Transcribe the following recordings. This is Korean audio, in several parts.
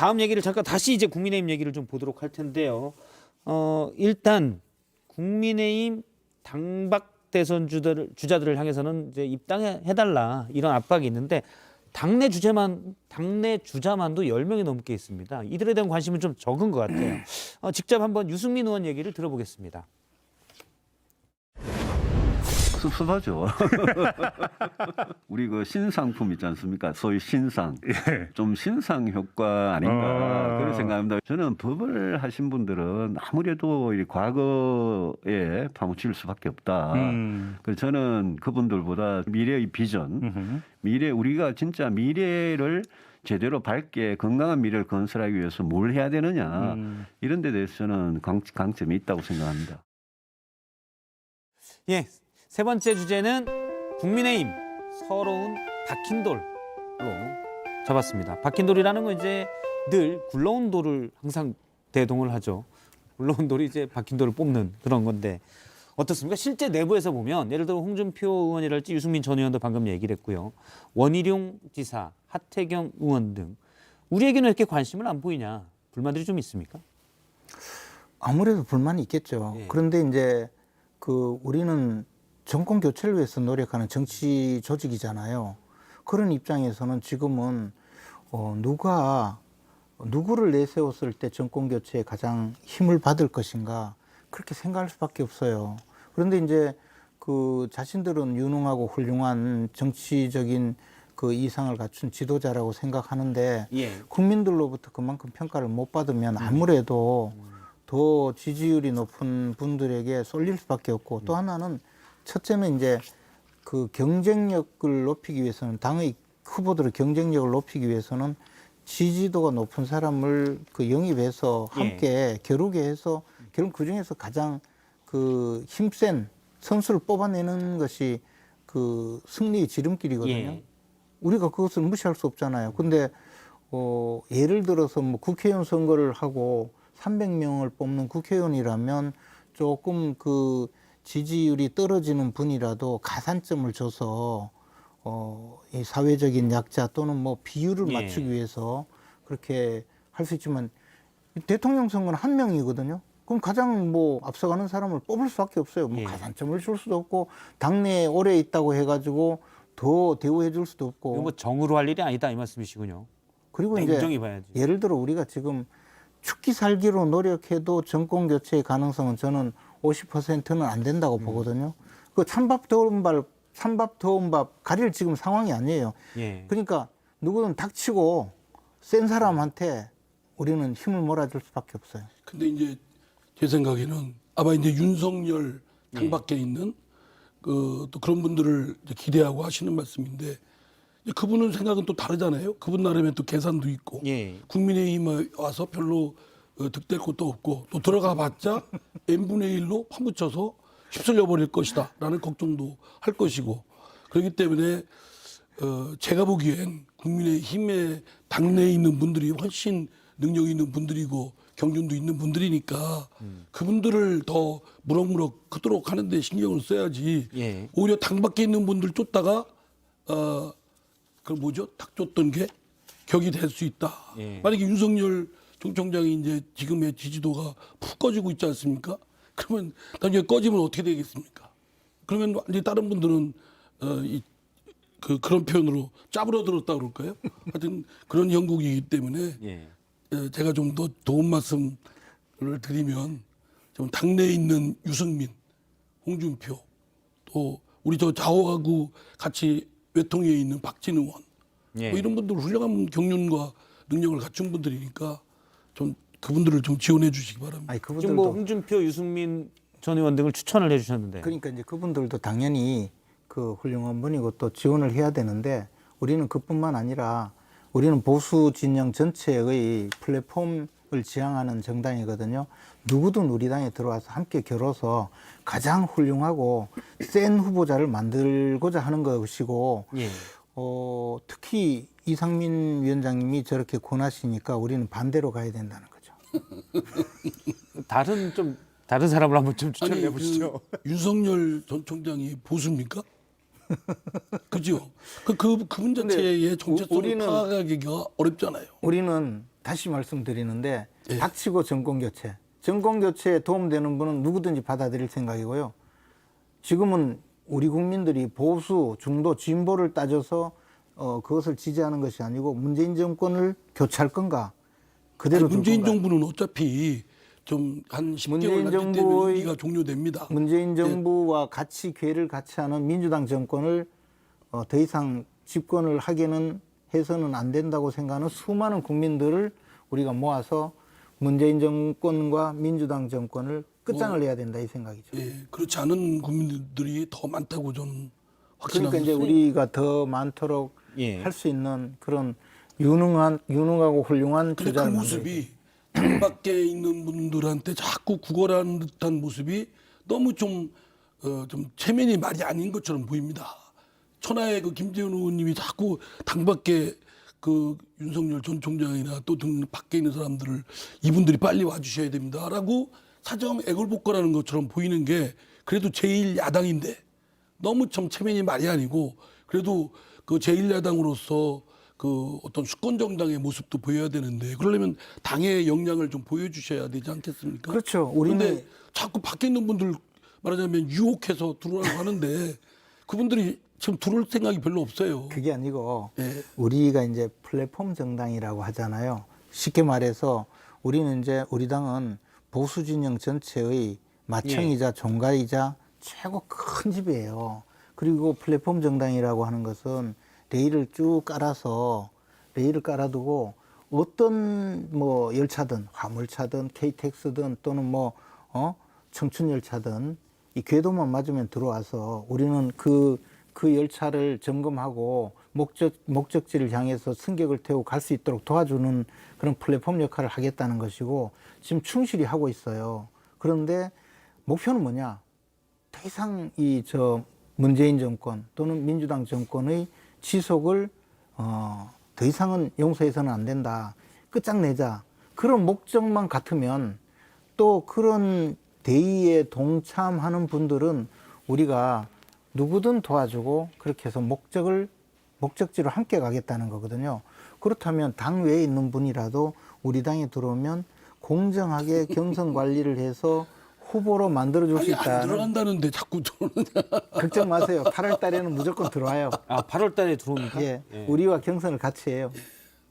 다음 얘기를 잠깐 다시 이제 국민의힘 얘기를 좀 보도록 할 텐데요. 일단 국민의힘 당박 대선 주자들을 향해서는 이제 입당해달라 이런 압박이 있는데 당내 주자만도 10명이 넘게 있습니다. 이들에 대한 관심은 좀 적은 것 같아요. 직접 한번 유승민 의원 얘기를 들어보겠습니다. 섭섭하죠. 우리 그 신상품 있지 않습니까? 소위 신상. 좀 신상 효과 아닌가 그런 생각합니다. 저는 법을 하신 분들은 아무래도 이 과거에 파묻힐 수밖에 없다. 그래서 저는 그분들보다 미래의 비전, 우리가 진짜 미래를 제대로 밝게 건강한 미래를 건설하기 위해서 뭘 해야 되느냐 이런 데 대해서 저는 강점이 있다고 생각합니다. 예, 세 번째 주제는 국민의힘 서러운 박힌돌로 잡았습니다. 박힌돌이라는 건 이제 늘 굴러온 돌을 항상 대동을 하죠. 굴러온 돌이 이제 박힌돌을 뽑는 그런 건데 어떻습니까? 실제 내부에서 보면 예를 들어 홍준표 의원이랄지 유승민 전 의원도 방금 얘기를 했고요. 원희룡 지사, 하태경 의원 등 우리에게는 이렇게 관심을 안 보이냐 불만들이 좀 있습니까? 아무래도 불만이 있겠죠. 예. 그런데 이제 우리는 정권 교체를 위해서 노력하는 정치 조직이잖아요. 그런 입장에서는 지금은 누가 누구를 내세웠을 때 정권 교체에 가장 힘을 받을 것인가 그렇게 생각할 수밖에 없어요. 그런데 이제 자신들은 유능하고 훌륭한 정치적인 이상을 갖춘 지도자라고 생각하는데 예. 국민들로부터 그만큼 평가를 못 받으면 아무래도 더 지지율이 높은 분들에게 쏠릴 수밖에 없고 또 하나는 첫째는 이제 경쟁력을 높이기 위해서는 당의 후보들의 경쟁력을 높이기 위해서는 지지도가 높은 사람을 영입해서 함께 겨루게 해서 결국 그 중에서 가장 힘센 선수를 뽑아내는 것이 승리의 지름길이거든요. 예. 우리가 그것을 무시할 수 없잖아요. 근데 예를 들어서 뭐 국회의원 선거를 하고 300명을 뽑는 국회의원이라면 조금 지지율이 떨어지는 분이라도 가산점을 줘서 이 사회적인 약자 또는 뭐 비율을 예. 맞추기 위해서 그렇게 할 수 있지만 대통령 선거는 한 명이거든요. 그럼 가장 앞서가는 사람을 뽑을 수밖에 없어요. 예. 가산점을 줄 수도 없고 당내에 오래 있다고 해가지고 더 대우해 줄 수도 없고. 이거 뭐 정으로 할 일이 아니다 이 말씀이시군요. 그리고 이제 냉정히 봐야지. 예를 들어 우리가 지금 죽기 살기로 노력해도 정권 교체의 가능성은 저는 50%는 안 된다고 보거든요. 찬밥 더운 밥 가릴 지금 상황이 아니에요. 예. 그러니까 누구든 닥치고 센 사람한테 우리는 힘을 몰아줄 수밖에 없어요. 근데 이제 제 생각에는 아마 이제 윤석열 당밖에 있는 또 그런 분들을 이제 기대하고 하시는 말씀인데 그분은 생각은 또 다르잖아요. 그분 나름의 또 계산도 있고 예. 국민의힘에 와서 별로 득될 것도 없고 또 들어가 봤자 n분의 1로 파묻혀서 휩쓸려 버릴 것이다 라는 걱정도 할 것이고 그렇기 때문에 제가 보기엔 국민의힘의 당내에 있는 분들이 훨씬 능력 있는 분들이고 경륜도 있는 분들이니까 그분들을 더 무럭무럭 크도록 하는 데 신경을 써야지 예. 오히려 당 밖에 있는 분들 쫓다가 탁 쫓던 게 격이 될 수 있다. 예. 만약에 윤석열 총총장이 이제 지금의 지지도가 푹 꺼지고 있지 않습니까? 그러면 나중에 꺼지면 어떻게 되겠습니까? 그러면 완전히 다른 분들은 그런 표현으로 짜부러들었다 그럴까요? 하여튼 그런 형국이기 때문에 예. 제가 좀 더 도움 말씀을 드리면 좀 당내에 있는 유승민, 홍준표 또 우리 저 좌우하고 같이 외통위에 있는 박진 의원 예. 뭐 이런 분들 훌륭한 경륜과 능력을 갖춘 분들이니까 좀 그분들을 좀 지원해 주시기 바랍니다. 아니, 지금 그분들도 뭐 홍준표, 유승민 전 의원 등을 추천을 해주셨는데. 그러니까 이제 그분들도 당연히 훌륭한 분이고 또 지원을 해야 되는데 우리는 그뿐만 아니라 우리는 보수 진영 전체의 플랫폼을 지향하는 정당이거든요. 누구든 우리 당에 들어와서 함께 겨뤄서 가장 훌륭하고 센 후보자를 만들고자 하는 것이고 예. 특히 이상민 위원장님이 저렇게 권하시니까 우리는 반대로 가야 된다는 거죠. 다른 사람을 한번 좀 추천해 아니, 보시죠. 윤석열 전 총장이 보수입니까? 그죠? 그분 자체의 정체성을 우리는 파악하기가 어렵잖아요. 우리는 다시 말씀드리는데 예. 닥치고 정권 교체. 정권 교체에 도움되는 분은 누구든지 받아들일 생각이고요. 지금은 우리 국민들이 보수, 중도, 진보를 따져서 그것을 지지하는 것이 아니고 문재인 정권을 교체할 건가? 그대로 둘 문재인 건가? 정부는 어차피 좀 한 10개월 문재인 남짓 되면 정부의- 임기가 종료됩니다. 문재인 정부와 같이 궤를 같이 하는 민주당 정권을 더 이상 집권을 하게는 해서는 안 된다고 생각하는 수많은 국민들을 우리가 모아서 문재인 정권과 민주당 정권을 끝장을 내야 된다 이 생각이죠. 예, 그렇지 않은 국민들이 더 많다고 저는 그러니까 확신합니다. 이제 우리가 더 많도록 예. 할 수 있는 그런 유능하고 훌륭한 근데 그 주자를 모습이 당 밖에 있는 분들한테 자꾸 구걸하는 듯한 모습이 너무 좀 체면이 말이 아닌 것처럼 보입니다. 천하의 그 김재원 의원님이 자꾸 당 밖에 그 윤석열 전 총장이나 또 등 밖에 있는 사람들을 이분들이 빨리 와주셔야 됩니다라고 사정 애걸복걸하는 것처럼 보이는 게 그래도 제1야당인데 너무 좀 체면이 말이 아니고 그래도 그 제1야당으로서 그 어떤 수권 정당의 모습도 보여야 되는데 그러려면 당의 역량을 좀 보여주셔야 되지 않겠습니까? 그렇죠. 우리는 그런데 자꾸 밖에 있는 분들 말하자면 유혹해서 들어오라고 하는데 그분들이 지금 들어올 생각이 별로 없어요. 그게 아니고 예. 우리가 이제 플랫폼 정당이라고 하잖아요. 쉽게 말해서 우리는 이제 우리 당은 보수 진영 전체의 마청이자 종가이자 최고 큰 집이에요. 그리고 플랫폼 정당이라고 하는 것은 레일을 쭉 깔아서 레일을 깔아두고 어떤 뭐 열차든 화물차든 KTX든 또는 뭐 청춘 열차든 이 궤도만 맞으면 들어와서 우리는 그 열차를 점검하고 목적지를 향해서 승객을 태우고 갈 수 있도록 도와주는 그런 플랫폼 역할을 하겠다는 것이고 지금 충실히 하고 있어요. 그런데 목표는 뭐냐? 더 이상 문재인 정권 또는 민주당 정권의 지속을 더 이상은 용서해서는 안 된다. 끝장내자. 그런 목적만 같으면 또 그런 대의에 동참하는 분들은 우리가 누구든 도와주고 그렇게 해서 목적지로 함께 가겠다는 거거든요. 그렇다면 당 외에 있는 분이라도 우리 당에 들어오면 공정하게 경선 관리를 해서 후보로 만들어줄 수 아니 안 있다는 들어간다는데 자꾸 들어오느냐. 걱정 마세요. 8월 달에는 무조건 들어와요. 아, 8월 달에 들어옵니까? 예, 우리와 경선을 같이 해요.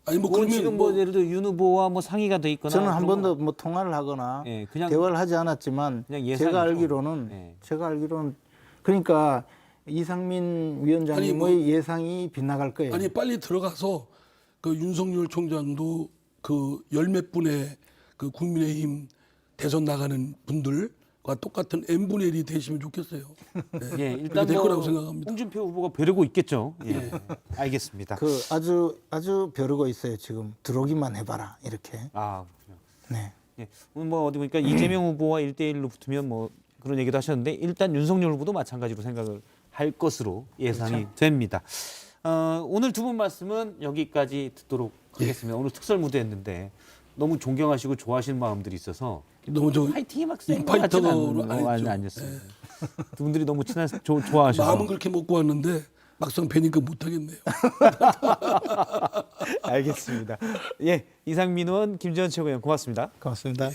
아니 뭐 그건 그러면 지금 뭐 예를 들어 윤 후보와 뭐 상의가 돼 있거나 저는 한 그런 번도 뭐 통화를 하거나 예, 그냥- 대화를 하지 않았지만 그냥 예상이죠. 제가 알기로는 그러니까 이상민 위원장님의 아니, 뭐- 예상이 빗나갈 거예요. 아니 빨리 들어가서 그 윤석열 총장도 그 열 몇 분의 그 국민의힘 대선 나가는 분들과 똑같은 n분의 1이 되시면 좋겠어요. 네. 예, 그렇게 일단 될 뭐 거라고 생각합니다. 홍준표 후보가 벼르고 있겠죠. 예. 알겠습니다. 그 아주 벼르고 있어요. 지금 들어오기만 해봐라 이렇게. 아, 그렇군요. 네. 예. 오늘 뭐 어디 보니까 이재명 후보와 1대1로 붙으면 뭐 그런 얘기도 하셨는데 일단 윤석열 후보도 마찬가지로 생각을 할 것으로 예상이 됩니다. 오늘 두 분 말씀은 여기까지 듣도록 하겠습니다. 오늘 특설 무대였는데 너무 존경하시고 좋아하시는 마음들이 있어서 너무 저 파이팅이 막 센 것 인파이터로 같지는 아니죠. 아니었어요. 두 분들이 너무 좋아하셔서 마음은 그렇게 먹고 왔는데 막상 뵈니까 못하겠네요. 알겠습니다. 예, 이상민 의원, 김재원 최고위원 고맙습니다. 고맙습니다.